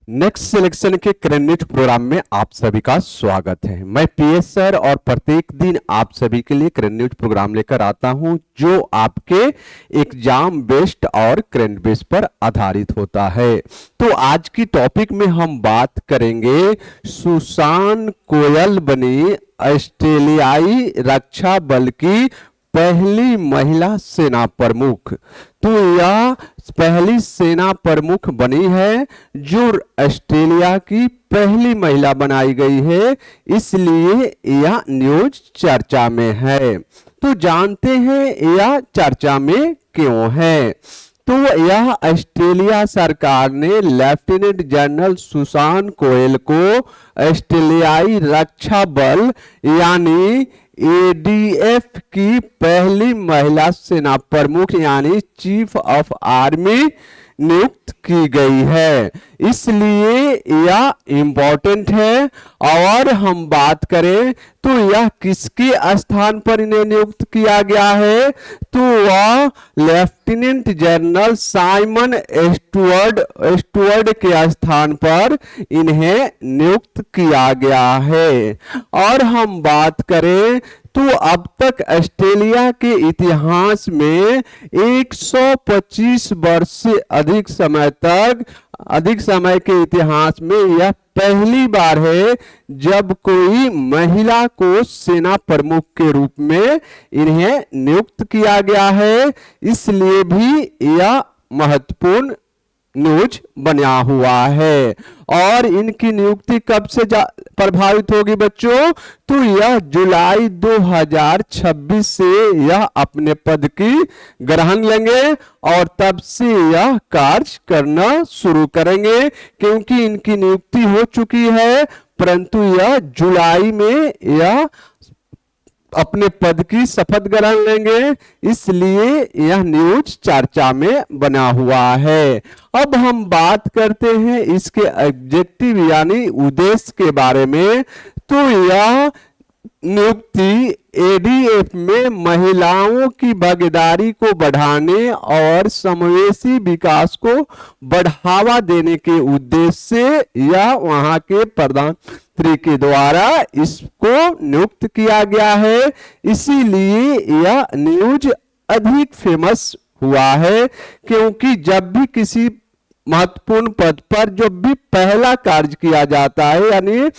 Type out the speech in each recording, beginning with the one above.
Next selection के credit programme में आप सभी का स्वागत है। मैं पीएस सर और प्रत्येक दिन आप सभी के लिए क्रेडिट प्रोग्राम लेकर आता हूं जो आपके एग्जाम बेस्ड और क्रेडिट बेस्ड पर आधारित होता है। तो आज की टॉपिक में हम बात करेंगे सुसान कोयल बनी ऑस्ट्रेलियाई रक्षा बल की पहली महिला सेना प्रमुख। तो यह पहली सेना प्रमुख बनी है जो ऑस्ट्रेलिया की पहली महिला बनाई गई है, इसलिए यह न्यूज चर्चा में है। तो जानते हैं यह चर्चा में क्यों है। तो यह ऑस्ट्रेलिया सरकार ने लेफ्टिनेंट जनरल सुसान कोयल को ऑस्ट्रेलियाई रक्षा बल यानी एडीएफ की पहली महिला सेना प्रमुख यानी चीफ ऑफ आर्मी नियुक्त की गई है, इसलिए यह इंपॉर्टेंट है। और हम बात करें तो यह किसके स्थान पर इन्हें नियुक्त किया गया है, तो वह लेफ्टिनेंट जनरल साइमन स्टुअर्ट के स्थान पर इन्हें नियुक्त किया गया है। और हम बात करें तो अब तक ऑस्ट्रेलिया के इतिहास में 125 वर्ष से अधिक समय के इतिहास में यह पहली बार है जब कोई महिला को सेना प्रमुख के रूप में इन्हें नियुक्त किया गया है, इसलिए भी यह महत्वपूर्ण न्यूज बना हुआ है। और इनकी नियुक्ति कब से प्रभावित होगी बच्चों, तो यह जुलाई 2026 से यह अपने पद की ग्रहण लेंगे और तब से यह कार्य करना शुरू करेंगे, क्योंकि इनकी नियुक्ति हो चुकी है परंतु यह जुलाई में यह अपने पद की शपथ ग्रहण लेंगे, इसलिए यह न्यूज चर्चा में बना हुआ है। अब हम बात करते हैं इसके ऑब्जेक्टिव यानी उद्देश्य के बारे में। तो यह नियुक्ति एडीएफ में महिलाओं की भागीदारी को बढ़ाने और समावेशी विकास को बढ़ावा देने के उद्देश्य से या वहां के प्रधानमंत्री के द्वारा इसको नियुक्त किया गया है, इसीलिए यह न्यूज अधिक फेमस हुआ है। क्योंकि जब भी किसी महत्वपूर्ण पद पर जब भी पहला कार्य किया जाता है यानी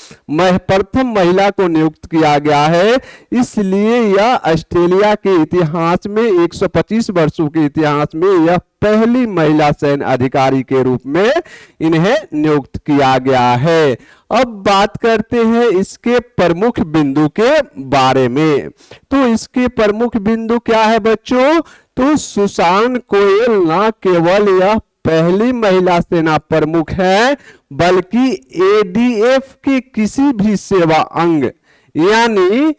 प्रथम महिला को नियुक्त किया गया है, इसलिए यह ऑस्ट्रेलिया के इतिहास में 125 वर्षों के इतिहास में यह पहली महिला सैन्य अधिकारी के रूप में इन्हें नियुक्त किया गया है। अब बात करते हैं इसके प्रमुख बिंदु के बारे में। तो इसके प्रमुख बिंदु क्या है बच्चों, तो सुसान कोयल न केवल यह पहली महिला सेना प्रमुख है बल्कि एडीएफ के किसी भी सेवा अंग यानी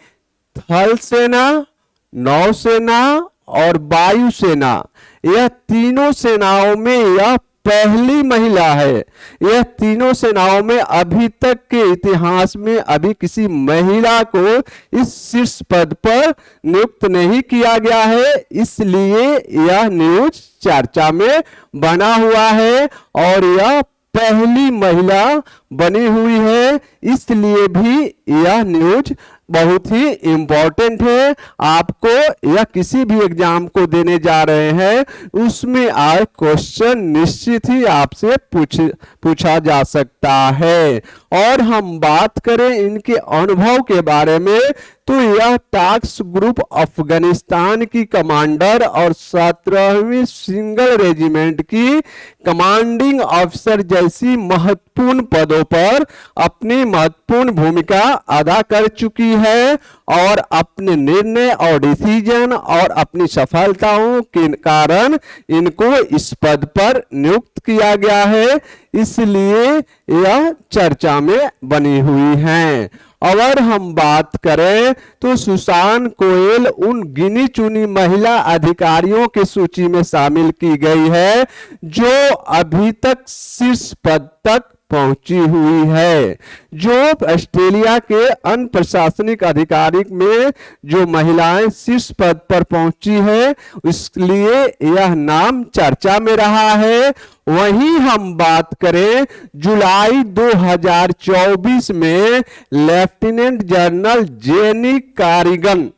थल सेना, नौसेना और वायुसेना, यह तीनों सेनाओं में यह पहली महिला है। यह तीनों सेनाओं में अभी तक के इतिहास में अभी किसी महिला को इस शीर्ष पद पर नियुक्त नहीं किया गया है, इसलिए यह न्यूज चर्चा में बना हुआ है और यह पहली महिला बनी हुई है, इसलिए भी यह न्यूज बहुत ही इंपॉर्टेंट है। आपको या किसी भी एग्जाम को देने जा रहे हैं उसमें आए क्वेश्चन निश्चित ही आपसे पूछा जा सकता है। और हम बात करें इनके अनुभव के बारे में, तो यह टास्क ग्रुप अफगानिस्तान की कमांडर और 17वीं सिंगल रेजिमेंट की कमांडिंग ऑफिसर जैसी महत्वपूर्ण पदों पर अपनी महत्वपूर्ण भूमिका अदा कर चुकी है और अपने निर्णय और डिसीजन और अपनी सफलताओं के कारण इनको इस पद पर नियुक्त किया गया है, इसलिए यह चर्चा में बनी हुई हैं। अगर हम बात करें तो सुसान कोयल उन गिनी चुनी महिला अधिकारियों की सूची में शामिल की गई है जो अभी तक शीर्ष पद तक पहुंची हुई है। जो ऑस्ट्रेलिया के अन्य प्रशासनिक अधिकारी में जो महिलाएं शीर्ष पद पर पहुंची है, इसलिए यह नाम चर्चा में रहा है। वहीं हम बात करें जुलाई 2024 में लेफ्टिनेंट जनरल जेनी कार्रिगन,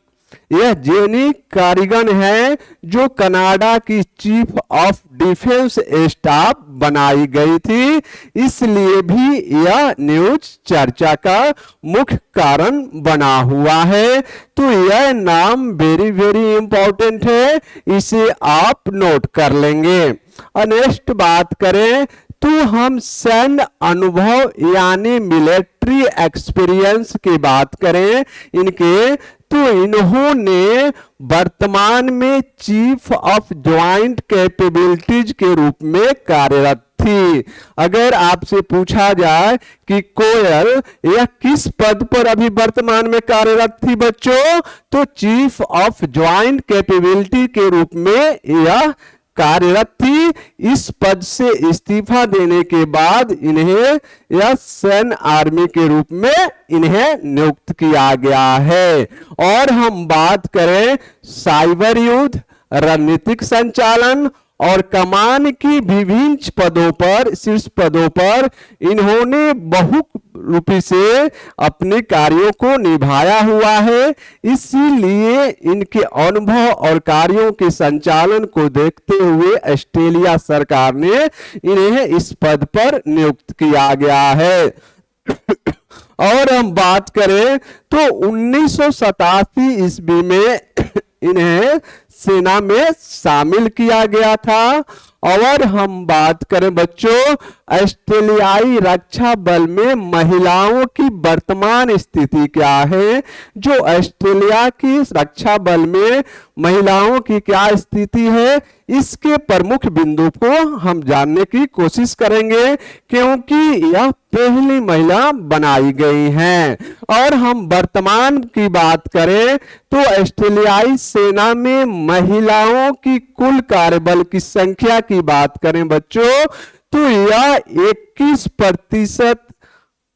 यह जेनी कार्रिगन है जो कनाडा की चीफ ऑफ डिफेंस स्टाफ बनाई गई थी, इसलिए भी यह न्यूज चर्चा का मुख्य कारण बना हुआ है। तो यह नाम वेरी वेरी इंपॉर्टेंट है, इसे आप नोट कर लेंगे। नेक्स्ट बात करें तो हम सैन्य अनुभव यानी मिलिट्री एक्सपीरियंस की बात करें इनके, तो इन्होंने वर्तमान में चीफ ऑफ ज्वाइंट कैपेबिलिटीज के रूप में कार्यरत थी। अगर आपसे पूछा जाए कि कोयल यह किस पद पर अभी वर्तमान में कार्यरत थी बच्चों, तो चीफ ऑफ ज्वाइंट कैपेबिलिटी के रूप में यह कार्यरत थी। इस पद से इस्तीफा देने के बाद इन्हें यह सैन्य आर्मी के रूप में इन्हें नियुक्त किया गया है। और हम बात करें साइबर युद्ध, रणनीतिक संचालन और कमान की विभिन्न पदों पर, शीर्ष पदों पर इन्होंने बहुरूपी से अपने कार्यों को निभाया हुआ है। इसीलिए इनके अनुभव और कार्यों के संचालन को देखते हुए ऑस्ट्रेलिया सरकार ने इन्हें इस पद पर नियुक्त किया गया है। और हम बात करें तो 1987 ईस्वी में इन्हें सेना में शामिल किया गया था। और हम बात करें बच्चों ऑस्ट्रेलियाई रक्षा बल में महिलाओं की वर्तमान स्थिति क्या है, जो ऑस्ट्रेलिया की रक्षा बल में महिलाओं की क्या स्थिति है, इसके प्रमुख बिंदु को हम जानने की कोशिश करेंगे, क्योंकि यह पहली महिला बनाई गई हैं। और हम वर्तमान की बात करें तो ऑस्ट्रेलियाई सेना में महिलाओं की कुल कार्यबल की संख्या की बात करें बच्चों, तो यह 21%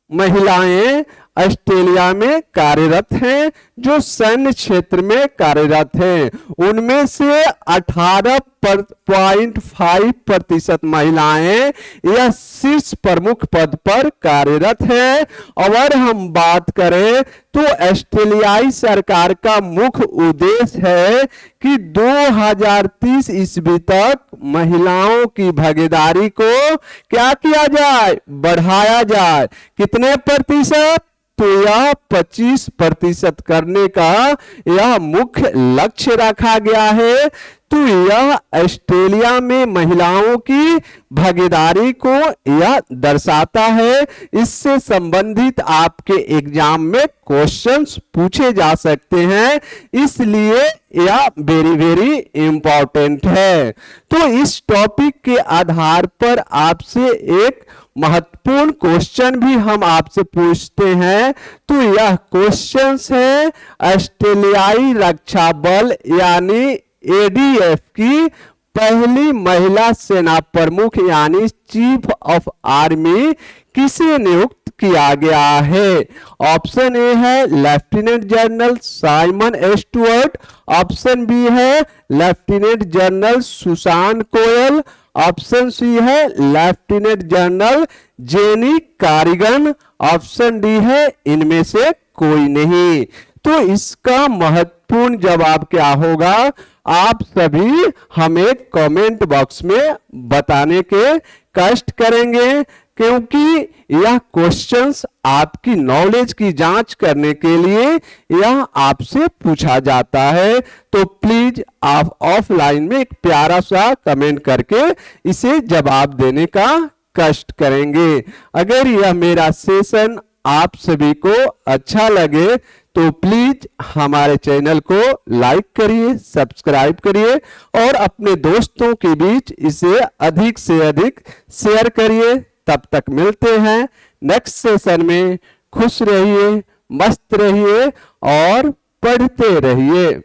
महिलाएं ऑस्ट्रेलिया में कार्यरत हैं जो सैन्य क्षेत्र में कार्यरत हैं। उनमें से 18.5% महिलाएं यह शीर्ष प्रमुख पद पर कार्यरत हैं। और हम बात करें तो ऑस्ट्रेलियाई सरकार का मुख्य उद्देश्य है कि 2030 ईस्वी तक महिलाओं की भागीदारी को क्या किया जाए, बढ़ाया जाए। कितने प्रतिशत, तो यह 25% करने का यह मुख्य लक्ष्य रखा गया है। तो यह ऑस्ट्रेलिया में महिलाओं की भागीदारी को यह दर्शाता है। इससे संबंधित आपके एग्जाम में क्वेश्चंस पूछे जा सकते हैं, इसलिए यह वेरी वेरी इंपॉर्टेंट है। तो इस टॉपिक के आधार पर आपसे एक महत्वपूर्ण क्वेश्चन भी हम आपसे पूछते हैं। तो यह क्वेश्चंस है ऑस्ट्रेलियाई रक्षा बल यानी एडीएफ की पहली महिला सेना प्रमुख यानी चीफ ऑफ आर्मी किसे नियुक्त किया गया है। ऑप्शन ए है lieutenant general Simon Stuart, option B है lieutenant general Susan Coyle, option C है lieutenant general Jenny Carrigan, option D है इनमें से कोई नहीं। तो इसका महत्वपूर्ण जवाब क्या होगा, आप सभी हमें कमेंट बॉक्स में बताने के कष्ट करेंगे, क्योंकि यह क्वेश्चंस आपकी नॉलेज की जांच करने के लिए यह आपसे पूछा जाता है। तो प्लीज आप ऑफलाइन में एक प्यारा सा कमेंट करके इसे जवाब देने का कष्ट करेंगे। अगर यह मेरा सेशन आप सभी को अच्छा लगे तो प्लीज हमारे चैनल को लाइक करिए, सब्सक्राइब करिए और अपने दोस्तों के बीच इसे अधिक से अधिक शेयर करिए। तब तक मिलते हैं नेक्स्ट सेशन में। खुश रहिए, मस्त रहिए और पढ़ते रहिए।